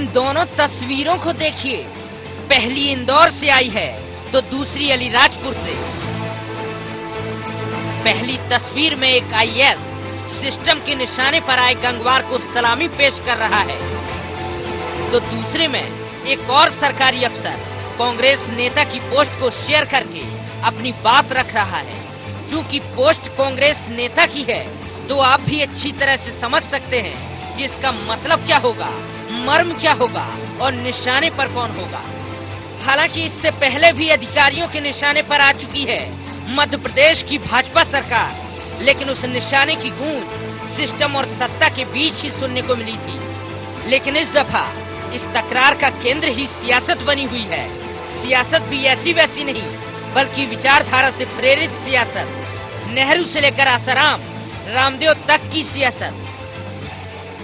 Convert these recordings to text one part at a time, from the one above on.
इन दोनों तस्वीरों को देखिए, पहली इंदौर से आई है तो दूसरी अलीराजपुर से। पहली तस्वीर में एक आईएएस सिस्टम के निशाने पर आए गंगवार को सलामी पेश कर रहा है, तो दूसरे में एक और सरकारी अफसर कांग्रेस नेता की पोस्ट को शेयर करके अपनी बात रख रहा है। चूंकि पोस्ट कांग्रेस नेता की है तो आप भी अच्छी तरह से समझ सकते हैं कि इसका मतलब क्या होगा, मर्म क्या होगा और निशाने पर कौन होगा। हालांकि इससे पहले भी अधिकारियों के निशाने पर आ चुकी है मध्य प्रदेश की भाजपा सरकार, लेकिन उस निशाने की गूंज सिस्टम और सत्ता के बीच ही सुनने को मिली थी। लेकिन इस दफा इस तकरार का केंद्र ही सियासत बनी हुई है। सियासत भी ऐसी वैसी नहीं, बल्कि विचारधारा से प्रेरित सियासत। नेहरू से लेकर आसाराम, रामदेव तक की सियासत।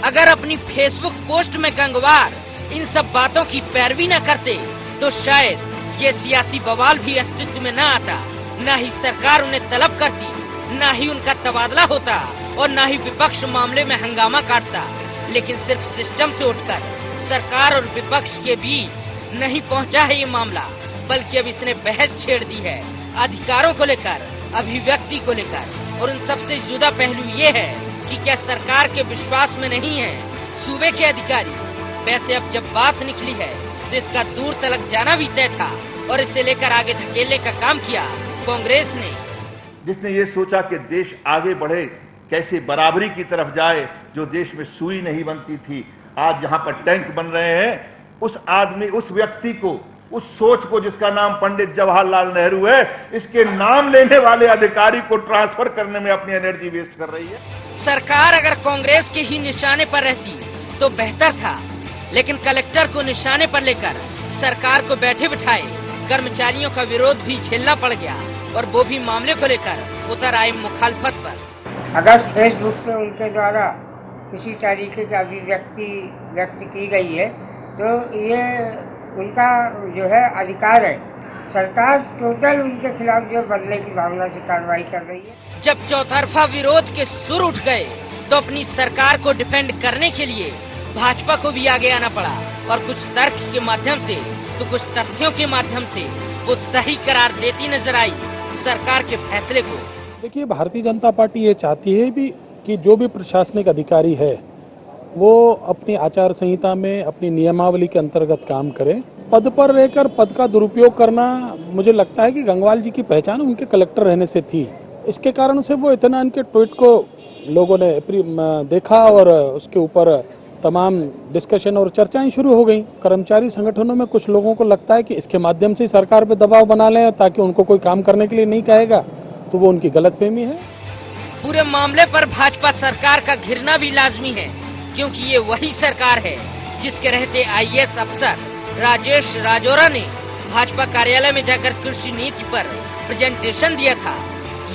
अगर अपनी फेसबुक पोस्ट में गंगवार इन सब बातों की पैरवी न करते तो शायद ये सियासी बवाल भी अस्तित्व में न आता, न ही सरकार उन्हें तलब करती, न ही उनका तबादला होता और न ही विपक्ष मामले में हंगामा काटता। लेकिन सिर्फ सिस्टम से उठकर सरकार और विपक्ष के बीच नहीं पहुंचा है ये मामला, बल्कि अब इसने बहस छेड़ दी है अधिकारों को लेकर, अभिव्यक्ति को लेकर। और उन सबसे जुदा पहलू ये है कि क्या सरकार के विश्वास में नहीं है सूबे के अधिकारी। वैसे अब जब बात निकली है तो इसका दूर तलक जाना भी तय था और इसे लेकर आगे धकेलने का काम किया कांग्रेस ने, जिसने ये सोचा कि देश आगे बढ़े, कैसे बराबरी की तरफ जाए। जो देश में सुई नहीं बनती थी, आज जहां पर टैंक बन रहे हैं, उस आदमी, उस व्यक्ति को, उस सोच को जिसका नाम पंडित जवाहरलाल नेहरू है, इसके नाम लेने वाले अधिकारी को ट्रांसफर करने में अपनी एनर्जी वेस्ट कर रही है। सरकार अगर कांग्रेस के ही निशाने पर रहती तो बेहतर था, लेकिन कलेक्टर को निशाने पर लेकर सरकार को बैठे बिठाए कर्मचारियों का विरोध भी झेलना पड़ गया, और वो भी मामले को लेकर उतर आए मुखालफत पर। अगर फेसबुक पे उनके द्वारा किसी तरीके की अभिव्यक्ति व्यक्त की गई है तो ये उनका जो है अधिकार है। सरकार टोटल उनके खिलाफ जो बदले की भावना से कार्रवाई कर रही है। जब चौतरफा विरोध के सुर उठ गए तो अपनी सरकार को डिफेंड करने के लिए भाजपा को भी आगे आना पड़ा, और कुछ तर्क के माध्यम से तो कुछ तथ्यों के माध्यम से वो सही करार देती नजर आई सरकार के फैसले को। देखिए, भारतीय जनता पार्टी ये चाहती है भी कि जो भी प्रशासनिक अधिकारी है वो अपनी आचार संहिता में, अपनी नियमावली के अंतर्गत काम करे। पद पर रहकर पद का दुरुपयोग करना, मुझे लगता है कि गंगवार जी की पहचान उनके कलेक्टर रहने से थी। इसके कारण से वो इतना इनके ट्वीट को लोगों ने देखा और उसके ऊपर तमाम डिस्कशन और चर्चाएं शुरू हो गई। कर्मचारी संगठनों में कुछ लोगों को लगता है कि इसके माध्यम से सरकार पे दबाव बना लें ताकि उनको कोई काम करने के लिए नहीं कहेगा, तो वो उनकी गलतफहमी है। पूरे मामले पर भाजपा सरकार का घिरना भी लाजमी है, क्योंकि ये वही सरकार है जिसके रहते आईएएस अफसर राजेश राजौरा ने भाजपा कार्यालय में जाकर कृषि नीति पर प्रेजेंटेशन दिया था।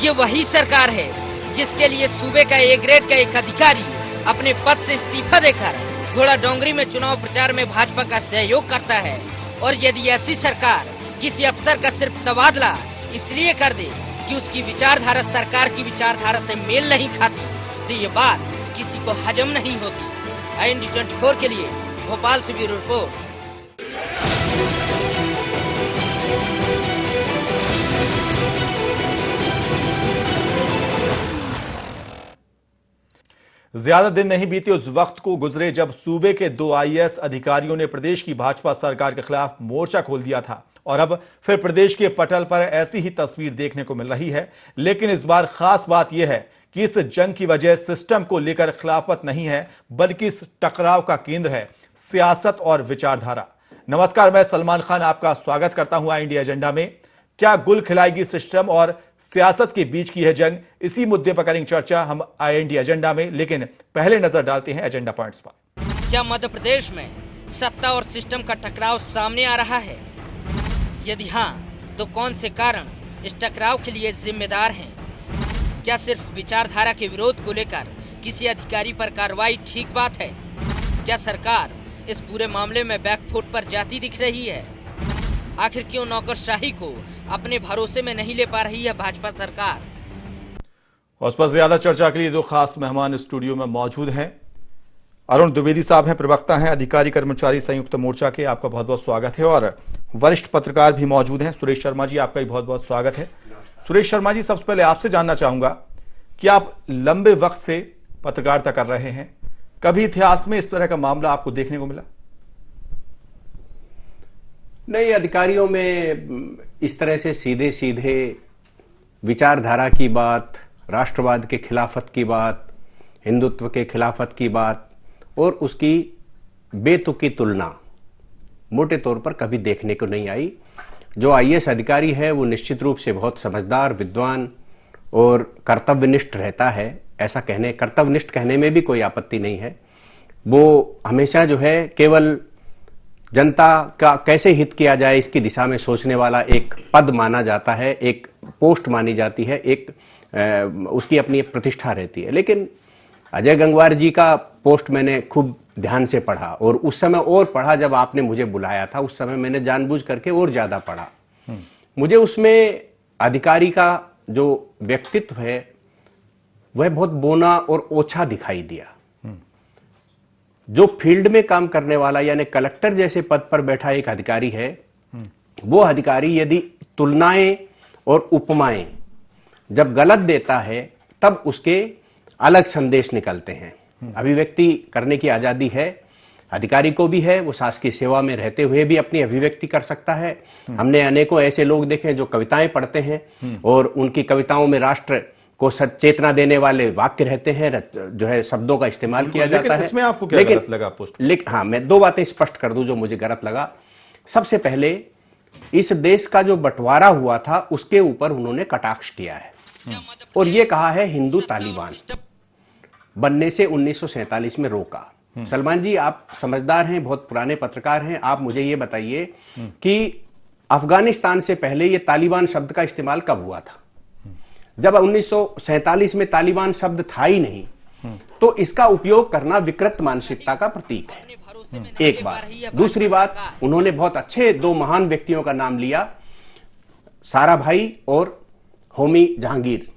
ये वही सरकार है जिसके लिए सूबे का ए ग्रेड का एक अधिकारी अपने पद से इस्तीफा देकर घोड़ा डोंगरी में चुनाव प्रचार में भाजपा का सहयोग करता है। और यदि ऐसी सरकार किसी अफसर का सिर्फ तबादला इसलिए कर दे कि उसकी विचारधारा सरकार की विचारधारा से मेल नहीं खाती, तो ये बात किसी को हजम नहीं होती। IND 24 के लिए भोपाल से ब्यूरो रिपोर्ट। ज्यादा दिन नहीं बीते उस वक्त को गुजरे जब सूबे के 2 आईएएस अधिकारियों ने प्रदेश की भाजपा सरकार के खिलाफ मोर्चा खोल दिया था, और अब फिर प्रदेश के पटल पर ऐसी ही तस्वीर देखने को मिल रही है। लेकिन इस बार खास बात यह है कि इस जंग की वजह सिस्टम को लेकर खिलाफत नहीं है, बल्कि इस टकराव का केंद्र है सियासत और विचारधारा। नमस्कार, मैं सलमान खान आपका स्वागत करता हूं IND एजेंडा में। क्या गुल खिलाएगी सिस्टम और सियासत के बीच की है जंग? इसी मुद्दे पर करेंगे चर्चा हम IND एजेंडा में, लेकिन पहले नजर डालते हैं एजेंडा पॉइंट्स पर। क्या मध्य प्रदेश में सत्ता और सिस्टम का टकराव सामने आ रहा है? यदि हाँ, तो कौन से कारण इस टकराव के लिए जिम्मेदार हैं? क्या सिर्फ विचारधारा के विरोध को लेकर किसी अधिकारी पर कार्रवाई ठीक बात है? क्या सरकार इस पूरे मामले में बैकफुट पर जाती दिख रही है? आखिर क्यों नौकरशाही को अपने भरोसे में नहीं ले पा रही है भाजपा सरकार? उस पर ज्यादा चर्चा के लिए 2 खास मेहमान स्टूडियो में मौजूद हैं। अरुण द्विवेदी साहब हैं, प्रवक्ता हैं अधिकारी कर्मचारी संयुक्त मोर्चा के। आपका बहुत बहुत स्वागत है। और वरिष्ठ पत्रकार भी मौजूद हैं, सुरेश शर्मा जी, आपका भी बहुत बहुत स्वागत है। सुरेश शर्मा जी, सबसे पहले आपसे जानना चाहूंगा कि आप लंबे वक्त से पत्रकारिता कर रहे हैं, कभी इतिहास में इस तरह का मामला आपको देखने को मिला? नहीं, अधिकारियों में इस तरह से सीधे सीधे विचारधारा की बात, राष्ट्रवाद के खिलाफत की बात, हिंदुत्व के खिलाफत की बात और उसकी बेतुकी तुलना मोटे तौर पर कभी देखने को नहीं आई। जो आईएएस अधिकारी है वो निश्चित रूप से बहुत समझदार, विद्वान और कर्तव्यनिष्ठ रहता है। ऐसा कहने, कर्तव्यनिष्ठ कहने में भी कोई आपत्ति नहीं है। वो हमेशा जो है केवल जनता का कैसे हित किया जाए इसकी दिशा में सोचने वाला एक पद माना जाता है, एक पोस्ट मानी जाती है, एक उसकी अपनी एक प्रतिष्ठा रहती है। लेकिन अजय गंगवार जी का पोस्ट मैंने खूब ध्यान से पढ़ा और उस समय और पढ़ा जब आपने मुझे बुलाया था, उस समय मैंने जानबूझ करके और ज्यादा पढ़ा। मुझे उसमें अधिकारी का जो व्यक्तित्व है वह बहुत बोना और ओछा दिखाई दिया। जो फील्ड में काम करने वाला यानी कलेक्टर जैसे पद पर बैठा एक अधिकारी है, वो अधिकारी यदि तुलनाएं और उपमाएं जब गलत देता है तब उसके अलग संदेश निकलते हैं। अभिव्यक्ति करने की आजादी है, अधिकारी को भी है, वो शासकीय सेवा में रहते हुए भी अपनी अभिव्यक्ति कर सकता है। हमने अनेकों ऐसे लोग देखे जो कविताएं पढ़ते हैं और उनकी कविताओं में राष्ट्र को सचेतना देने वाले वाक्य रहते हैं, जो है शब्दों का इस्तेमाल किया जाता है। इसमें आपको क्या गलत लगा पोस्ट? हाँ, मैं दो बातें स्पष्ट कर दूं जो मुझे गलत लगा। सबसे पहले इस देश का जो बंटवारा हुआ था उसके ऊपर उन्होंने कटाक्ष किया है और ये कहा है हिंदू तालिबान बनने से 1947 में रोका। सलमान जी, आप समझदार हैं, बहुत पुराने पत्रकार हैं, आप मुझे ये बताइए कि अफगानिस्तान से पहले ये तालिबान शब्द का इस्तेमाल कब हुआ था? जब 1947 में तालिबान शब्द था ही नहीं, तो इसका उपयोग करना विकृत मानसिकता का प्रतीक है। एक बात। दूसरी बात, उन्होंने बहुत अच्छे दो महान व्यक्तियों का नाम लिया, साराभाई और होमी जहांगीर।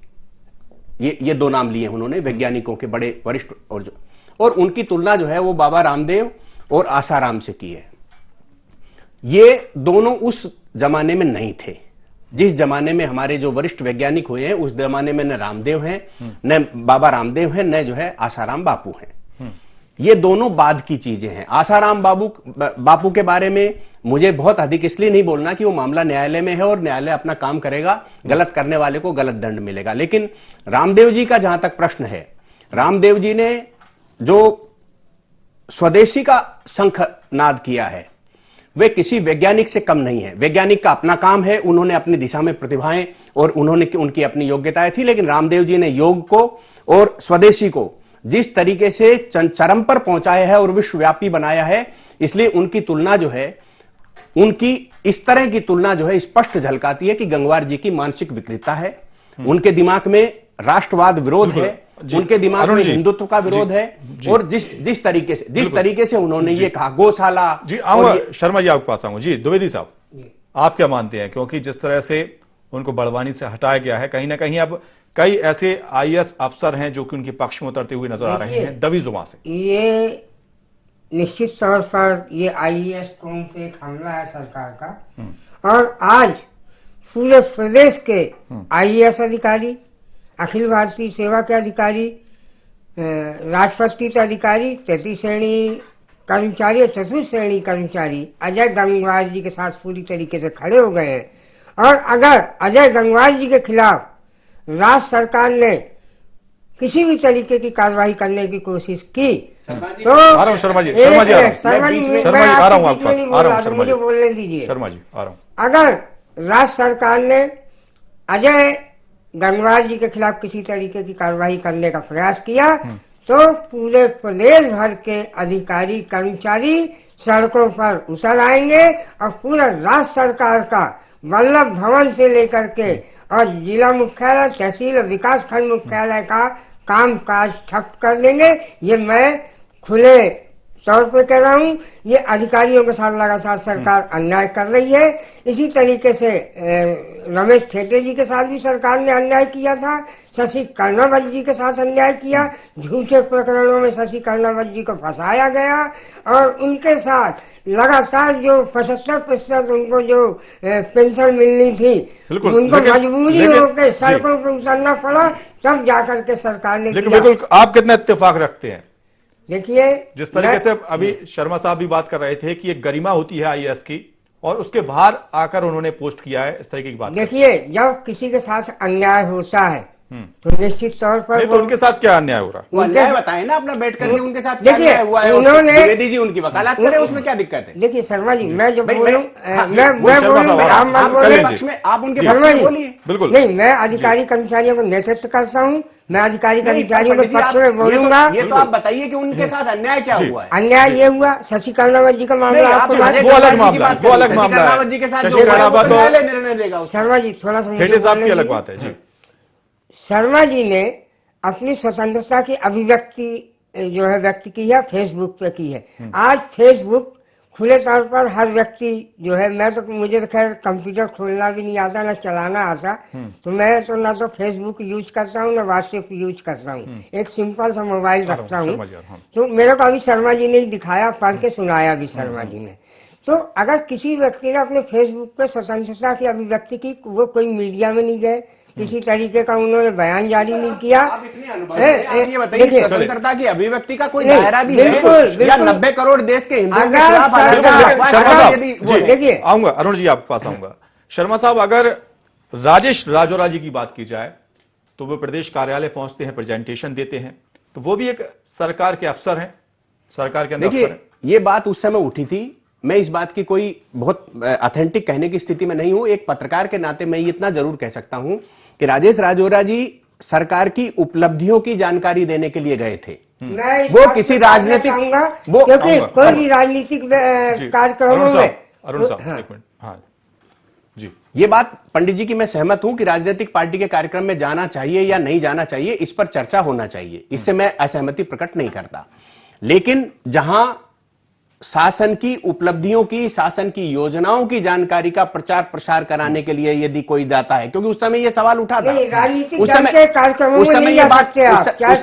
ये दो नाम लिए उन्होंने, वैज्ञानिकों के बड़े वरिष्ठ, और उनकी तुलना जो है वो बाबा रामदेव और आसाराम से की है। ये दोनों उस जमाने में नहीं थे। जिस जमाने में हमारे जो वरिष्ठ वैज्ञानिक हुए हैं उस जमाने में न रामदेव हैं, न बाबा रामदेव हैं, न जो है आसाराम बापू हैं। ये दोनों बाद की चीजें हैं। आसाराम बापू के बारे में मुझे बहुत अधिक इसलिए नहीं बोलना कि वो मामला न्यायालय में है और न्यायालय अपना काम करेगा, गलत करने वाले को गलत दंड मिलेगा। लेकिन रामदेव जी का जहां तक प्रश्न है, रामदेव जी ने जो स्वदेशी का शंखनाद किया है वे किसी वैज्ञानिक से कम नहीं है। वैज्ञानिक का अपना काम है, उन्होंने अपनी दिशा में प्रतिभाएं और उन्होंने उनकी अपनी योग्यताएं थी, लेकिन रामदेव जी ने योग को और स्वदेशी को जिस तरीके से चरम पर पहुंचाया है और विश्वव्यापी बनाया है, इसलिए उनकी तुलना जो है, उनकी इस तरह की तुलना जो है स्पष्ट झलकाती है कि गंगवार जी की मानसिक विकृतता है। उनके दिमाग में राष्ट्रवाद विरोध है, उनके दिमाग में हिंदुत्व का विरोध है और जिस तरीके से उन्होंने ये कहा गौशाला जी। शर्मा जी आपके पास आऊंगा। जी द्विवेदी साहब, आप क्या मानते हैं? क्योंकि जिस तरह से उनको बड़वानी से हटाया गया है, कहीं ना कहीं अब कई ऐसे आईएएस अफसर हैं जो कि उनके पक्ष में उतरते हुए नजर आ रहे हैं दबी जुबान से। ये निश्चित तौर पर ये आईएएस कौम पे एक हमला है सरकार का। और आज पूरे प्रदेश के आईएएस अधिकारी, अखिल भारतीय सेवा के अधिकारी, राष्ट्रपति के अधिकारी, तृतीय श्रेणी कर्मचारी और चतुर्थ श्रेणी कर्मचारी अजय गंगवार जी के साथ पूरी तरीके से खड़े हो गए हैं। और अगर अजय गंगवार जी के खिलाफ राज्य सरकार ने किसी भी तरीके की कार्रवाई करने की कोशिश की तो आ रहा हूं शर्मा जी, मुझे बोलने दीजिए। शर्मा जी आ रहा हूं। अगर राज्य सरकार ने अजय गंगवार जी के खिलाफ किसी तरीके की कार्रवाई करने का प्रयास किया तो पूरे प्रदेश भर के अधिकारी कर्मचारी सड़कों पर उतर आएंगे और पूरा राज्य सरकार का वल्लभ भवन से लेकर के और जिला मुख्यालय, तहसील और विकास खंड मुख्यालय का काम काज ठप कर देंगे। ये मैं खुले तौर पे कह रहा हूँ। ये अधिकारियों के साथ लगातार सरकार अन्याय कर रही है। इसी तरीके से रमेश ठेटे जी के साथ भी सरकार ने अन्याय किया था, शशि कर्णावत जी के साथ अन्याय किया, झूठे प्रकरणों में शशि कर्णावत जी को फंसाया गया और उनके साथ लगातार जो 75% उनको जो पेंशन मिलनी थी उनको मजबूरी होकर सड़कों पर उतरना पड़ा, तब जाकर के सरकार ने लेकिन बिल्कुल आप कितना इत्तेफाक रखते हैं? देखिए जिस तरीके से अभी शर्मा साहब भी बात कर रहे थे कि एक गरिमा होती है आईएएस की और उसके बाहर आकर उन्होंने पोस्ट किया है, इस तरीके की बात। देखिए जब किसी के साथ अन्याय होता है तो निश्चित तौर पर तो उनके साथ क्या अन्याय हो रहा है? वो अन्याय बताए ना अपना बैठ करके उनके साथ देखिए, क्या अन्याय हुआ है। उन्होंने द्विवेदी जी उनकी वकालत करें, उसमें क्या दिक्कत है? देखिए शर्मा जी, मैं जब भाई, बोलूं हाँ, मैं बोलूं आप मत बोले, पक्ष में आप उनके शर्मा पक्ष में जी बोलिए। बिल्कुल नहीं, मैं अधिकारी कर्मचारियों को नेतृत्व करता हूँ, मैं अधिकारी कर्मचारियों के पक्ष में बोलूंगा। ये तो आप बताइए कि उनके साथ अन्याय क्या हुआ है? अन्याय ये हुआ शशि कर्णावत जी का मामला आपको वो अलग मामला है, वो अलग मामला है। कर्णावत जी के साथ शशि जो हुआ है, वो कर्णावत तो न्यायालय निर्णय देगा उसका। शर्मा जी थोड़ा सा मुझे ठेटे साहब की बोलने अलग दीजिए। बात है जी। शर्मा जी ने अपनी स्वतंत्रता की अभिव्यक्ति जो है व्यक्त की है, फेसबुक पे की है। आज फेसबुक खुले तौर पर हर व्यक्ति जो है, मैं तो मुझे तो खैर कंप्यूटर खोलना भी नहीं आता, ना चलाना आता, तो मैं तो ना तो फेसबुक यूज करता हूँ ना व्हाट्सएप यूज करता हूँ, एक सिंपल सा मोबाइल रखता हूँ। तो मेरे को अभी शर्मा जी ने दिखाया, पढ़ के सुनाया भी शर्मा जी ने। तो अगर किसी व्यक्ति ने अपने फेसबुक पे स्वतंत्रता की अभिव्यक्ति की, वो कोई मीडिया में नहीं गए, किसी तरीके का उन्होंने बयान जारी नहीं किया। आप ये बताइए स्वतंत्रता की अभिव्यक्ति का कोई दायरा भी है या 90 करोड़ देश के हिंदुओं के खिलाफ? देखिए आऊंगा अरुण जी, आपके पास आऊंगा। शर्मा साहब, अगर राजेश राजौरा जी की बात की जाए तो वो प्रदेश कार्यालय पहुंचते हैं, प्रेजेंटेशन देते हैं, तो वो भी एक सरकार के अफसर हैं, सरकार के अंदर अफसर हैं। ये बात उस समय उठी थी, मैं इस बात की कोई बहुत ऑथेंटिक कहने की स्थिति में नहीं हूं। एक पत्रकार के नाते मैं इतना जरूर कह सकता हूं कि राजेश राजौरा जी सरकार की उपलब्धियों की जानकारी देने के लिए गए थे। वो किसी राजनीतिक क्योंकि कोई भी राजनीतिक कार्यक्रमों में अरुण साहब एक मिनट, हाँ जी, ये बात पंडित जी की मैं सहमत हूं कि राजनीतिक पार्टी के कार्यक्रम में जाना चाहिए या नहीं जाना चाहिए, इस पर चर्चा होना चाहिए, इससे मैं असहमति प्रकट नहीं करता। लेकिन जहां शासन की उपलब्धियों की, शासन की योजनाओं की जानकारी का प्रचार प्रसार कराने के लिए यदि कोई जाता है, क्योंकि उस समय यह सवाल उठा था, राजनीतिक कार्यक्रमों में नहीं जा सकते आप, चाहे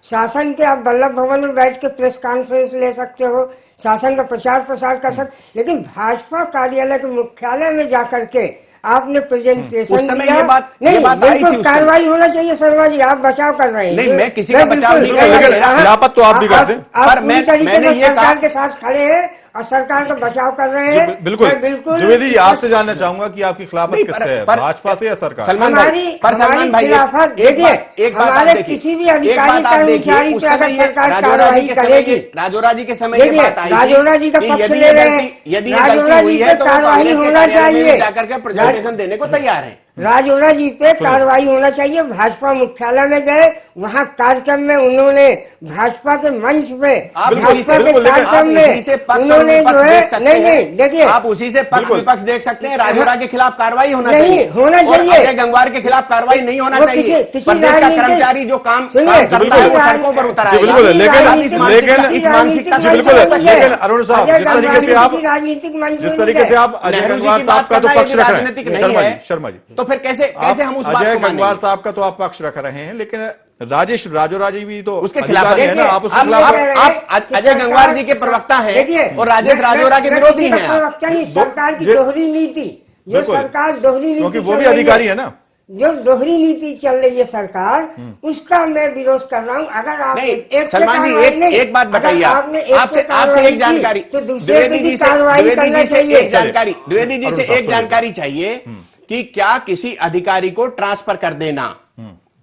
शासन के आप वल्लभ भवन में बैठ के प्रेस कॉन्फ्रेंस ले सकते हो, शासन का प्रचार प्रसार कर सकते, लेकिन भाजपा कार्यालय के मुख्यालय में जाकर के आपने प्रेजेंटेशन दिया, नहीं बिल्कुल कार्रवाई होना चाहिए। शर्मा जी आप बचाव कर रहे हैं। नहीं, मैं किसी का बचाव नहीं कर रहा, खिलाफत तो आप भी करते हैं, पर मैंने सरकार के साथ खड़े हैं और सरकार का बचाव कर रहे हैं। बिल्कुल द्विवेदी जी, आपसे जानना चाहूंगा कि आपकी खिलाफत किससे है, भाजपा से या सरकार? हमारी खिलाफत देखिए, हमारे किसी भी अधिकारी कर्मचारी पे अगर सरकार कार्रवाई करेगी, राजौरा जी के समय राजौरा जी का पक्ष ले रहे हैं, यदि राजौरा जी पे कार्रवाई होना चाहिए, जाकर के प्रेजेंटेशन देने को तैयार है। राजौरा जी पे कार्रवाई होना चाहिए। भाजपा मुख्यालय में गए, वहाँ कार्यक्रम में उन्होंने भाजपा के मंच पे, भाजपा के कार्यक्रम में उन्होंने जो है, नहीं देखिए, आप उसी से पक्ष विपक्ष देख सकते हैं। राजौरा के खिलाफ कार्रवाई होना नहीं चाहिए, होना चाहिए। अजय गंगवार के खिलाफ कार्रवाई नहीं होना चाहिए। प्रदेश का कर्मचारी जो काम करता है वो सड़कों पर उतर आएगा। लेकिन अरुण साहब, जिस तरीके से आप अजय गंगवार साहब का तो पक्ष रख रहे हैं, शर्मा जी, तो फिर कैसे हम उस बात अजय को गंगवार साहब का तो आप पक्ष रख रहे हैं, लेकिन राजेश राजौरा जी भी तो उसके खिलाफ है ना, आप उसके खिलाफ। आप अजय गंगवार जी के प्रवक्ता हैं और राजेश राजौरा के विरोधी हैं। प्रवक्ता नहीं, सरकार की दोहरी नीति, जो सरकार दोहरी नीति, क्योंकि वो भी अधिकारी है ना, जो दोहरी नीति चल रही है सरकार, उसका मैं विरोध कर रहा हूँ। अगर आप सलमान जी एक बात बताइए, आपसे एक जानकारी, तो दूसरे पे भी कार्रवाई करना चाहिए। द्विवेदी जी से एक जानकारी चाहिए कि क्या किसी अधिकारी को ट्रांसफर कर देना,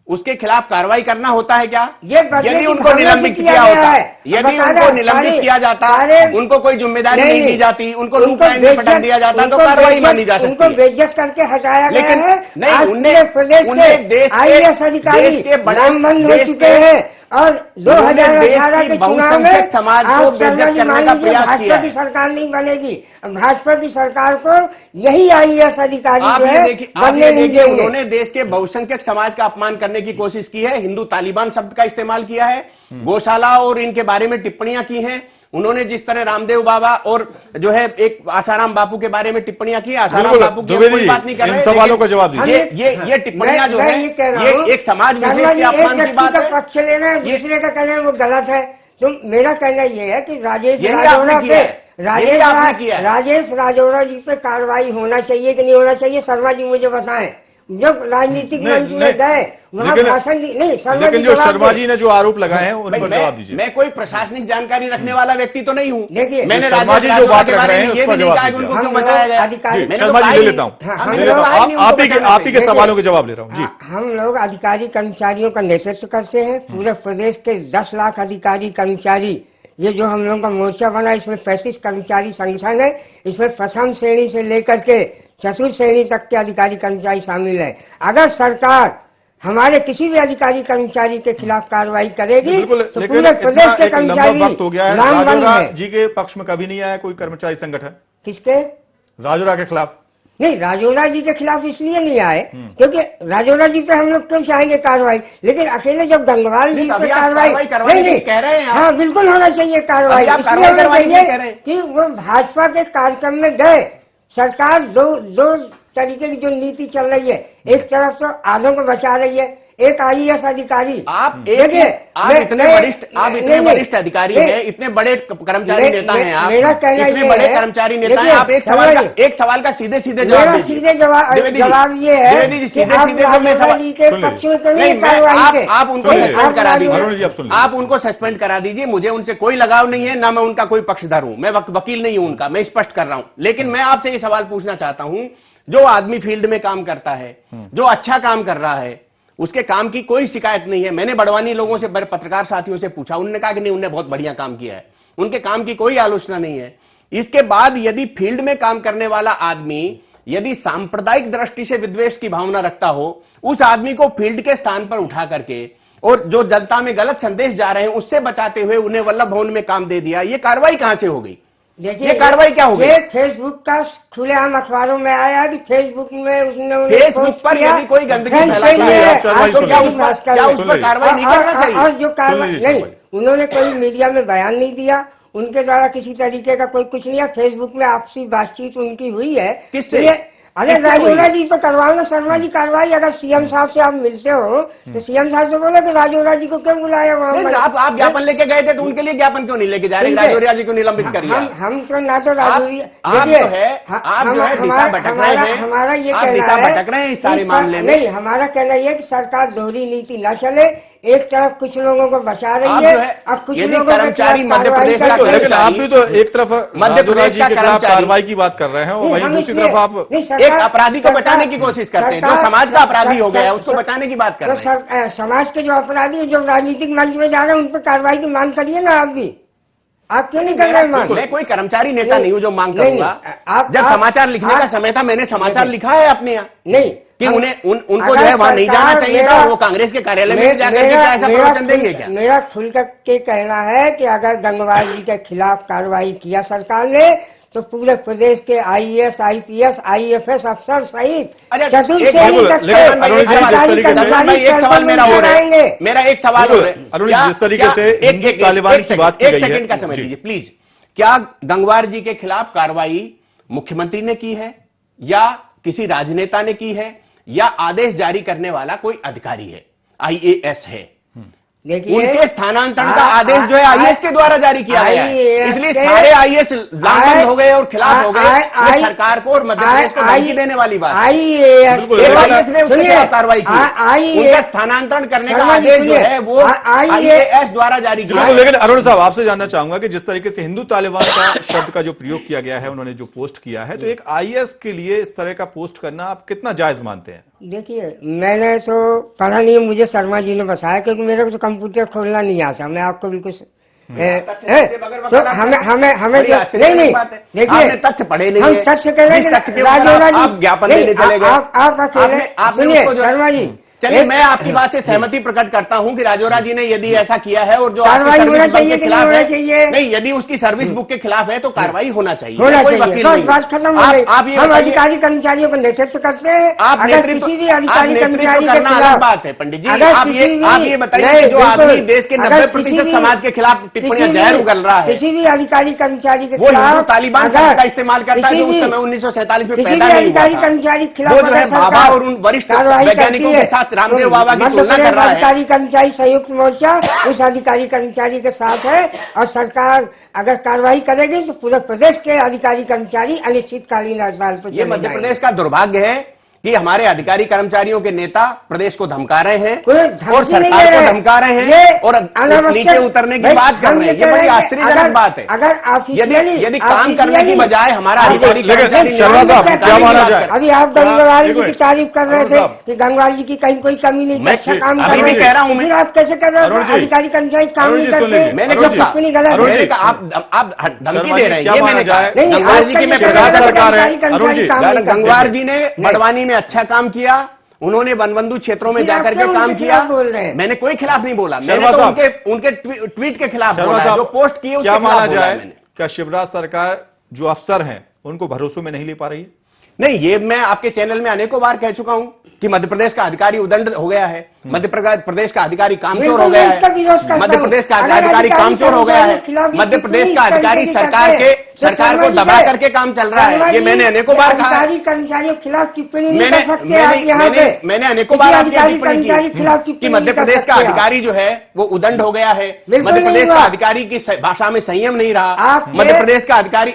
उसके खिलाफ कार्रवाई करना होता है क्या? यदि उनको निलंबित किया होता है, यदि उनको निलंबित किया जाता, उनको कोई जिम्मेदारी नहीं दी जाती, उनको लूप लाइन में पटक दिया जाता तो कार्रवाई मानी जा सकती है। उनको बेइज्जत करके हटाया गया है। नहीं, उनने प्रदेश के आईएएस अधिकारी नामबंद हो चुके हैं और 2018 के चुनाव में समाज को बेइज्जत करने का प्रयास किया भाजपा की सरकार नहीं बनेगी। भाजपा की सरकार को यही आईएएस अधिकारी जो है बनने नहीं देंगे। उन्होंने देश के बहुसंख्यक समाज का अपमान करने की कोशिश की है, हिंदू तालिबान शब्द का इस्तेमाल किया है, गौशाला और इनके बारे में टिप्पणियां की हैं, उन्होंने जिस तरह रामदेव बाबा और जो है एक आसाराम बापू के बारे में टिप्पणियां की, आसाराम बिल्कुल, बापू की हम द्विवेदी कोई बात नहीं कर इन रहे, सवालों लेकिन का जवाब दीजिए। ये टिप्पणियां जो मैं है ये कह रहा ये हूं, एक समाज शर्मा विशेष जी, के एक अपमान की व्यक्ति बात का है। पक्ष लेना है, दूसरे का कहना है वो गलत है। तो मेरा कहना ये है कि राजेश यही राजौरा आपने किया पे है, यही आपने किया है। राजेश राजौरा जी पे कार्रवाई होना चाहिए कि नहीं होना चाहिए, शर्मा जी मुझे बताएं। जब राजनीतिक मंच में गए वहाँ भाषण नहीं, शर्मा लेकिन जी जो जवाब शर्मा दें। जी ने जो आरोप लगाए हैं उन भाई, पर जवाब दीजिए। मैं कोई प्रशासनिक जानकारी रखने वाला व्यक्ति तो नहीं हूँ। देखिए, मैंने शर्मा जी राजेश जो राजौरा बात के रख बारे रहे में हैं, ये उस पर भी नहीं जवाब कहा कि उनको दीजिए। क्यों हम बचाया लोग गया। अधिकारी- मैंने तो शर्मा कहा जी ही ले नहीं। लेता हूँ, हाँ, मैंने तो हम कहा ही नहीं उनको आप बचाना ही के है। सवालों के जवाब ले रहा हूँ जी। हम लोग अधिकारी कर्मचारियों का नेतृत्व करते हैं। पूरे प्रदेश के 10 लाख अधिकारी कर्मचारी, ये जो हम लोग का मोर्चा बना, इसमें 35 कर्मचारी संगठन है। इसमें प्रथम श्रेणी से लेकर के चतुर्थ श्रेणी तक के अधिकारी कर्मचारी शामिल है। अगर सरकार हमारे किसी भी अधिकारी कर्मचारी के खिलाफ कार्रवाई करेगी बिल्कुल, तो लेकिन पूरे प्रदेश इतना के एक लंबा कर्मचारी वक्त हो गया है, लामबंद राजौरा है। जी के पक्ष में कभी नहीं आया कोई कर्मचारी संगठन किसके? राजौरा के खिलाफ। नहीं, राजौरा जी के खिलाफ इसलिए नहीं आए क्योंकि राजौरा जी पे हम लोग क्यों चाहेंगे कार्रवाई, लेकिन अकेले जब गंगवार जी नहीं, पे अभी आप कार्रवाई कार्रवाई करवाने के लिए कह रहे हैं आप। हाँ बिल्कुल होना चाहिए कार्रवाई। अभी आप इसलिए कार्रवाई होना करवाने के लिए कह रहे चाहिए हैं। कि वो भाजपा के कार्यक्रम में गए। सरकार दो तरीके की जो नीति चल रही है, एक तरफ तो आधों को बचा रही है, एक आईएएस अधिकारी। आप देखिए, आप मैं- इतने मैं- वरिष्ठ नहीं, वरिष्ठ अधिकारी नहीं, हैं, इतने बड़े कर्मचारी मैं- नेता मैं- हैं आप, मेरा कहना इतने ये बड़े है, कर्मचारी नेता हैं देखिए, आप, एक सवाल का सीधे सीधे मेरा जवाब दीजिए। सीधे जवाब द्विवेदी जी, जवाब ये है द्विवेदी जी, कि सीधे आप सीधे जो मैं राजौरा सवाल जी के सुन पक्ष में क्यों नहीं, नहीं कार्रवाई के? आप उनको सुनिए, सस्पेंड करा अरुण जी, आप दीजिए, सुन लीजिए। आप उनको सस्पेंड करा दीजिए। मुझे उनसे कोई लगाव नहीं है, ना मैं उनका कोई पक्षधर हूं, मैं वकील नहीं हूं उनका, मैं स्पष्ट कर रहा हूं। लेकिन मैं आपसे ये सवाल पूछना चाहता हूं, जो आदमी फील्ड में काम करता है, जो अच्छा काम कर रहा है, उसके काम की कोई शिकायत नहीं है। मैंने बड़वानी लोगों से, पत्रकार साथियों से पूछा, उन्होंने कहा कि नहीं, उन्होंने बहुत बढ़िया काम किया है, उनके काम की कोई आलोचना नहीं है। इसके बाद यदि फील्ड में काम करने वाला आदमी यदि सांप्रदायिक दृष्टि से विद्वेष की भावना रखता हो, उस आदमी को फील्ड के स्थान पर उठा करके और जो जनता में गलत संदेश जा रहे हैं उससे बचाते हुए उन्हें वल्लभ भवन में काम दे दिया, ये कार्रवाई कहां से हो गई? देखिए, ये कार्रवाई क्या हो गई? ये फेसबुक का खुलेआम अखबारों में आया कि फेसबुक में उन्हें फेसबुक पोस्ट पर किया। यदि कोई गंदगी फ्रेंड फैलाता पेज है, में आप शर्मा जी आज सुन क्या लीजिए। क्या उस पर कार्रवाई नहीं करना और चाहिए? जो कार्रवाई लीजिए, नहीं, शर्मा जी। उन्होंने कोई मीडिया में बयान नहीं दिया, उनके द्वारा किसी तरीके का कोई कुछ नहीं है। फेसबुक में आपसी बातचीत उनकी हुई है। किससे? ये- अरे किससे राजौरा हुई? जी पे करवाओ ना शर्मा जी कार्रवाई। अगर सीएम साहब से आप मिलते हो तो सीएम साहब से बोलो कि राजौरा जी को क्यों बुलाया वहां नहीं, पर? आप ज्ञापन लेके गए थे तो उनके लिए ज्ञापन क्यों नहीं लेके जा रहे? ठीक है। राजौरा जी को निलंबित करिए। हम तो ना तो राजौरी आप जो है दिशा भटक रहे हैं। हमारा ये आप कहना दिशा है भटक रहे हैं इस सारे कि मामले में। नहीं, हमारा कहना ये है कि सरकार दोहरी नीति न चले। एक तरफ कुछ लोगों को बचा आप रही जो है, है, अब कुछ यदि लोगों के कर्मचारी खिलाफ मध्य कार्रवाई प्रदेश का करना कर्मचारी- लेकिन आप भी तो एक तरफ मध्य राजौरा प्रदेश जी का के खिलाफ कर्मचारी- कार्रवाई की बात कर रहे हैं और नहीं, वहीं हम दूसरी इसलिए- तरफ आप नहीं, एक अपराधी को बचाने की कोशिश करते हैं, जो समाज का अपराधी हो गया है, उसको बचाने की बात कर रहे हैं। समाज के जो अपराधी हैं, जो राजनीतिक मंच में जा रहे हैं, उन पर कार्रवाई की मांग करिए ना आप भी। आप क्यों नहीं कर रहे हैं मांग? मैं कोई कर्मचारी नेता नहीं हूं जो मांग नहीं, करूंगा। आप- जब आप- समाचार लिखने का आप- समय था, मैंने समाचार नहीं। लिखा है अपने यहाँ नहीं कि हम- उनको जो अगर है वहां नहीं जाना सरकार चाहिए था, मेरा- और वो कांग्रेस के कार्यालय में जाकर के क्या ऐसा प्रवचन देंगे क्या? मेरा खुल के कहना है कि अगर गंगवार जी के खिलाफ कार्रवाई किया सरकार ने तो पूरे प्रदेश के आईएएस, आईपीएस, आईएफएस अफसर सहित अच्छा, चतुर्थ एक श्रेणी बिल्कुल, तक लेकिन के अरुण जी जिस अधिकारी तरीके से- कर्मचारी भाई, एक सवाल मेरा और आएंगे। है, मेरा एक सवाल और है। अरुण जी, क्या- जिस तरीके क्या- से एक- हिंदू एक- तालिबान एक की सेकंड, बात की एक गई है। सेकंड का समय जी। दीजिए प्लीज। क्या गंगवार जी के खिलाफ कार्रवाई मुख्यमंत्री ने की है, या किसी राजनेता ने की है, या आदेश जारी करने वाला कोई अधिकारी है, आईएएस है? देखिए, उनके स्थानांतरण का आदेश जो है आईएएस के द्वारा जारी किया गया है, IAS इसलिए के- सारे आईएएस लामबंद हो गए और खिलाफ हो गए। ये सरकार को और मध्य प्रदेश को धमकी देने वाली बात है। आईएएस बिल्कुल, एक लेकिन- आईएएस ने उसके खिलाफ कार्रवाई की, उनका स्थानांतरण करने का शर्मा जी, आदेश जो सुनिए, है वो आईएएस आईएएस द्वारा जारी किया बिल्कुल, है। लेकिन अरुण साहब आपसे जानना चाहूंगा कि जिस तरीके से हिंदू तालिबान का शब्द का जो प्रयोग किया गया है, उन्होंने जो पोस्ट किया है, तो एक आईएएस के लिए इस तरह का पोस्ट करना आप कितना जायज मानते हैं? देखिए, मैंने तो पढ़ा नहीं है, मुझे शर्मा जी ने बताया, क्योंकि मेरे को तो कंप्यूटर खोलना नहीं आता। मैं आपको बिल्कुल तो हमें नहीं देखिए, आपने तथ्य पढ़े नहीं हम है। तथ्य कह रहे जिस तथ्य के हैं ऊपर राजौरा जी आप ज्ञापन देने चले गए। आप अकेले आपने सुनिए उसको जो है- शर्मा जी, चलिए, मैं आपकी बात से सहमति प्रकट करता हूं कि राजौरा जी ने यदि ऐसा किया है और जो कार्रवाई आपकी होना सर्विस बुक चाहिए के कि खिलाफ नहीं होना है, चाहिए? नहीं, यदि उसकी सर्विस बुक के खिलाफ है तो कार्रवाई होना चाहिए। होना कोई चाहिए, वकील बस नहीं। बात खत्म हो गई। आप ये हम बताइए, अधिकारी कर्मचारियों का नेतृत्व करते हैं। आप अगर नेतृत्व किसी भी अधिकारी कर्मचारी के करना अलग खिलाफ बात है पंडित जी। अगर आप किसी ये भी- बताइए नहीं, कि जो बिल्कुल। आदमी देश के अगर 90% किसी भी- समाज के खिलाफ टिप्पणियां किसी जहर भी- उगल रहा है, किसी भी अधिकारी कर्मचारी के वो हिंदू खिलाफ तालिबान अगर शब्द का इस्तेमाल करता है किसी जो उस भी- समय 1947 में किसी पैदा भी नहीं हुआ अधिकारी था। कर्मचारी के खिलाफ वो जो है अगर बाबा सरकार और उन वरिष्ठ कार्रवाई वैज्ञानिकों करती है, के साथ रामदेव तो बाबा की मध्य तुलना कर प्रदेश रहा है। अधिकारी कर्मचारी संयुक्त मोर्चा उस अधिकारी कर्मचारी के साथ है और सरकार अगर कार्रवाई करेगी तो पूरे प्रदेश के अधिकारी कर्मचारी अनिश्चितकालीन हड़ताल पर ये चले मध्य जाएंगे। प्रदेश का दुर्भाग्य है कि हमारे अधिकारी कर्मचारियों के नेता प्रदेश को धमका रहे हैं कोई धमकी और नहीं सरकार दे को रहे। धमका रहे ये हैं और अनावश्यक- नीचे उतरने की भाई, बात कर हम रहे हैं। ये ये कह बड़ी रहे हैं कि आश्चर्यजनक बात है। अगर यदि काम करने की बजाय हमारा अधिकारी लेकिन कर्मचारी शर्मा साहब, धमकाने क्या की माना बात जाए? कर रहे हैं। अभी आप गंगवार जी देखो, की तारीफ कर रहे अरुण थे साहब। कि गंगवार जी की कहीं कोई कमी नहीं, मैं अच्छा काम कर अभी रहे भी हैं। कह रहा हूं मैं। फिर आप कैसे कर रहे अरुण हो जी, अधिकारी कर्मचारी काम अरुण नहीं जी, सुन करते? लीजिए। मैंने अरुण जब जी, कहा टिप्पणी गलत अरुण है। मैंने जी, कहा आप धमकी शर्मा दे जी, रहे हैं। क्या ये माना मैंने कहा जाए? नहीं, गंगवार आप जी की मैं कैसे प्रशंसा कर रहे हो सरकार है। अधिकारी कर्मचारी अरुण जी, काम नहीं करते? गंगवार जी ने बड़वानी में अच्छा काम किया, उन्होंने वनबंधु क्षेत्रों में फिर आप जाकर के क्यों काम उनके किया। खिलाफ बोल रहे हैं? मैंने कोई खिलाफ नहीं बोला, मैंने शर्मा तो साहब, उनके ट्वीट के खिलाफ शर्मा बोला है, साहब, जो पोस्ट किए उसके क्या खिलाफ माना बोला जाए? है मैंने। क्या शिवराज सरकार जो अफसर हैं उनको भरोसे में नहीं ले पा रही है? नहीं, ये मैं आपके चैनल में अनेकों बार कह चुका हूं कि मध्य प्रदेश का अधिकारी उदंड हो गया है, मध्य प्रदेश का अधिकारी कामचोर हो बिल्कुल, गया मैं इसका विरोध है, करता मध्य हूं। प्रदेश का अगर अधिकारी कामचोर हो गया है, खिलाफ ये मध्य प्रदेश का टिप्पणी अधिकारी इस तरीके की सरकार करते हैं, तो को शर्मा जी दबा के- करके काम चल रहा है। शर्मा ये जी, मैंने अनेकों बार कहा है। अधिकारी कर्मचारियों के खिलाफ टिप्पणी नहीं मैंने कर सकते आप यहाँ पे। मैंने अनेकों किसी बार आपकी अधिकारी टिप्पणी कर्मचारी के खिलाफ की टिप्पणी कि मध्य नहीं कर प्रदेश का सकते आप। अधिकारी जो है वो उदंड हो गया है, बिल्कुल मध्य नहीं प्रदेश का हुआ। अधिकारी की भाषा में संयम नहीं रहा, आप मध्य ये- प्रदेश का अधिकारी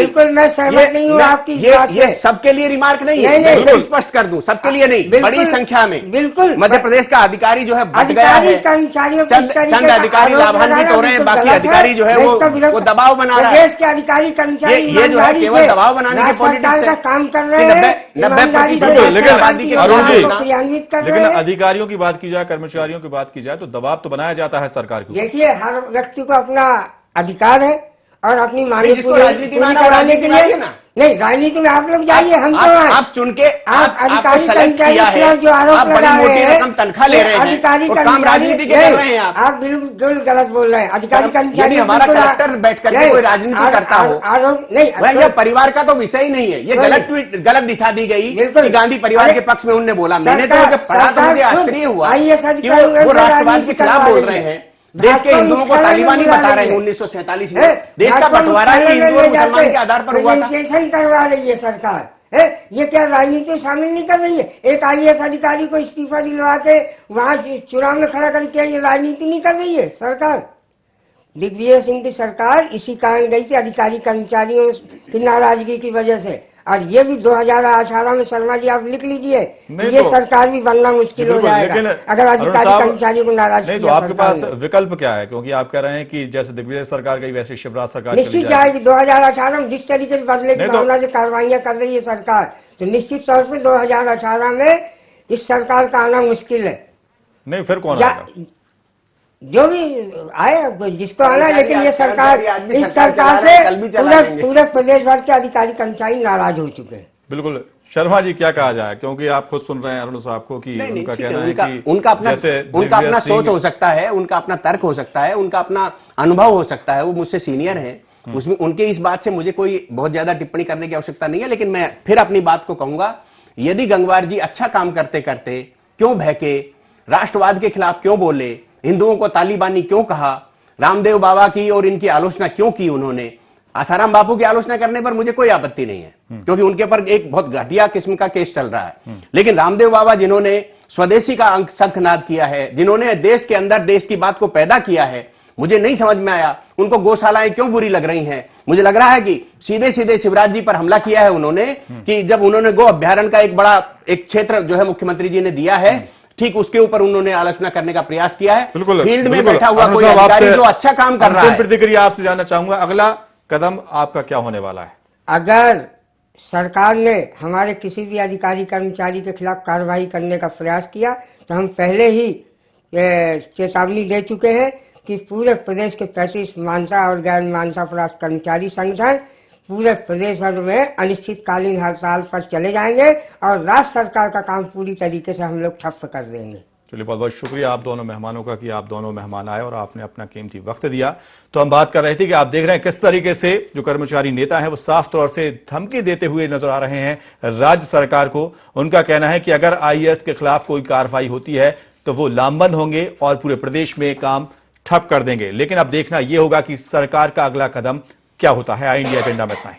बिल्कुल मैं सहमत नहीं हूँ आपकी इस बात ये से। सबके लिए रिमार्क नहीं है, नहीं, मैं नहीं, फिर स्पष्ट कर दूं, सबके लिए नहीं, बिल्कुल, बड़ी संख्या में बिल्कुल। मध्य प्रदेश का अधिकारी जो है बट गया अधिकारी है। कर्मचारियों को चंद इस तरीके चंद का अधिकारी आरोप लाभान्वित लगाना हो रहे हैं, बिल्कुल बाकी गलत अधिकारी जो है मैं इसका विरोध वो दबाव बना रहा है। प्रदेश के अधिकारी कर्मचारी ये जो है ईमानदारी केवल से दबाव बनाने की राज्य पॉलिटिक्स सरकार है का काम कर कि रहे हैं, 90% ईमानदारी से बिल्कुल, राज्य लेकिन सरकार की अरुण जी, योजनाओं को क्रियान्वित कर लेकिन रहे हैं। अधिकारियों की बात की जाए, कर्मचारियों की बात की जाए तो दबाव तो बनाया जाता है सरकार को। देखिए, हर व्यक्ति को अपना अधिकार है और अपनी मांगे जिसको पूरी राजनीति माना, कराने राजनीति के लाइए लिए ना। नहीं, राजनीति में आप लोग जाइए, हम तो आए। आप चुन के आप आपको अधिकारी सेलेक्ट कर्मचारी किया के है, खिलाफ जो आरोप आप बड़ी लगा रहे मोटी हैं, रकम तनख्वाह ले ये रहे हैं अधिकारी और काम कर्मचारी- राजनीति के नहीं, कर रहे हैं आप बिल्कुल गलत बोल रहे हैं। अधिकारी कर्मचारी यानी हमारा बिल्कुल कलेक्टर बैठ करके नहीं, कोई राजनीति करता हो, आरोप नहीं, वह यह परिवार का तो विषय ही नहीं है। ये कोई गलत ट्वीट, गलत दिशा दी गई बिल्कुल। कि गांधी परिवार अरे, के पक्ष में उन्होंने बोला। मैंने तो सरकार- जब पढ़ा तो सरकार मुझे खुद आश्चर्य हुआ IAS कि अधिकारियों वो से राष्ट्रवाद के राजनीति खिलाफ करवा बोल रही रहे है। हैं। देश के हिंदुओं को भाजपा तालिबानी मुख्यालय बता में रहे हैं बुला 1947 में। है, देश का भाजपा बंटवारा ही मुख्यालय हिंदू और में ले मुसलमान जाके के आधार पर हुआ था। प्रेजेंटेशन करवा रही है सरकार है। ये क्या राजनीति में शामिल नहीं कर रही है? एक IAS अधिकारी को इस्तीफा दिलवा के वहां चुनाव में खड़ा करके ये राजनीति नहीं कर रही है सरकार। दिग्विजय सिंह की सरकार इसी कारण गई थी, अधिकारी कर्मचारियों की नाराजगी की वजह से। और ये भी 2018 में शर्मा जी आप लिख लीजिए, ये तो- सरकार भी बनना मुश्किल हो बिल्कुल, जाएगा लेकिन अगर अरुण अधिकारी साहब, कर्मचारियों को नाराज नहीं तो किया आपके सरकार पास ने। विकल्प क्या है? क्योंकि आप कह रहे हैं कि जैसे दिग्विजय सरकार गई वैसे शिवराज सरकार चली निश्चित जाएगी। जाएगी 2018 में जिस तरीके से बदले की नहीं तो- भावना से कार्रवाइयां कर रही है सरकार, तो निश्चित तौर पर 2018 में इस सरकार का आना मुश्किल है। नहीं, फिर कौन या आएगा? जो भी आए, जिसको आना है, लेकिन ये सरकार, आदमी इस सरकार सरकार चला रहे हैं, कल भी से चला पूरे देंगे। पूरे प्रदेश भर के अधिकारी कर्मचारी नाराज हो चुके हैं। बिल्कुल। शर्मा जी, क्या कहा जाए? क्योंकि आप खुद सुन रहे हैं अरुण साहब को कि नहीं, उनका ठीक है, कहना है कि उनका अपना जैसे उनका अपना दिग्विजय सोच सिंह- हो सकता है, उनका अपना तर्क हो सकता है, उनका अपना अनुभव हो सकता है, वो मुझसे सीनियर है, उसमें उनके इस बात से मुझे कोई बहुत ज्यादा टिप्पणी करने की आवश्यकता नहीं है। लेकिन मैं फिर अपनी बात को कहूंगा, यदि गंगवार जी अच्छा काम करते करते क्यों बहके, राष्ट्रवाद के खिलाफ क्यों बोले, हिंदुओं को तालिबानी क्यों कहा, रामदेव बाबा की और इनकी आलोचना क्यों की उन्होंने, आसाराम बापू की आलोचना करने पर मुझे कोई आपत्ति नहीं है, क्योंकि उनके ऊपर एक बहुत घटिया किस्म का केस चल रहा है। लेकिन रामदेव बाबा जिन्होंने स्वदेशी का अंक शंखनाद किया है, जिन्होंने देश के अंदर देश की बात को पैदा किया है, मुझे नहीं समझ में आया उनको गौशालाएं क्यों बुरी लग रही हैं। मुझे लग रहा है कि सीधे सीधे शिवराज जी पर हमला किया है उन्होंने, कि जब उन्होंने गो अभ्यारण्य का एक बड़ा एक क्षेत्र जो है मुख्यमंत्री जी ने दिया है, ठीक उसके ऊपर उन्होंने आलोचना करने का प्रयास किया है। बिल्कुल, फील्ड में बिल्कुल। बैठा हुआ अरुण कोई साहब, अधिकारी आपसे जो अच्छा काम कर रहा अंतिम है। प्रतिक्रिया आपसे जानना चाहूंगा, अगला कदम आपका क्या होने वाला है? अगर सरकार ने हमारे किसी भी अधिकारी कर्मचारी के खिलाफ कार्रवाई करने का प्रयास किया तो हम पहले ही चेतावनी दे चुके हैं कि पूरे प्रदेश के 35 मानसा और गैर मानसा प्राप्त कर्मचारी संगठन पूरे प्रदेश भर में अनिश्चितकालीन हड़ताल पर चले जाएंगे और राज्य सरकार का काम पूरी तरीके से हम लोग ठप्प कर देंगे। चलिए, बहुत बहुत शुक्रिया आप दोनों मेहमानों का कि आप दोनों मेहमान आए और आपने अपना कीमती वक्त दिया। तो हम बात कर रहे थे कि आप देख रहे हैं किस तरीके से जो कर्मचारी नेता हैं वो साफ तौर से धमकी देते हुए नजर आ रहे हैं राज्य सरकार को। उनका कहना है कि अगर आईएएस के खिलाफ कोई कार्रवाई होती है तो वो लामबंद होंगे और पूरे प्रदेश में काम ठप कर देंगे। लेकिन अब देखना यह होगा कि सरकार का अगला कदम क्या होता है। इंडिया एजेंडा में इतना ही।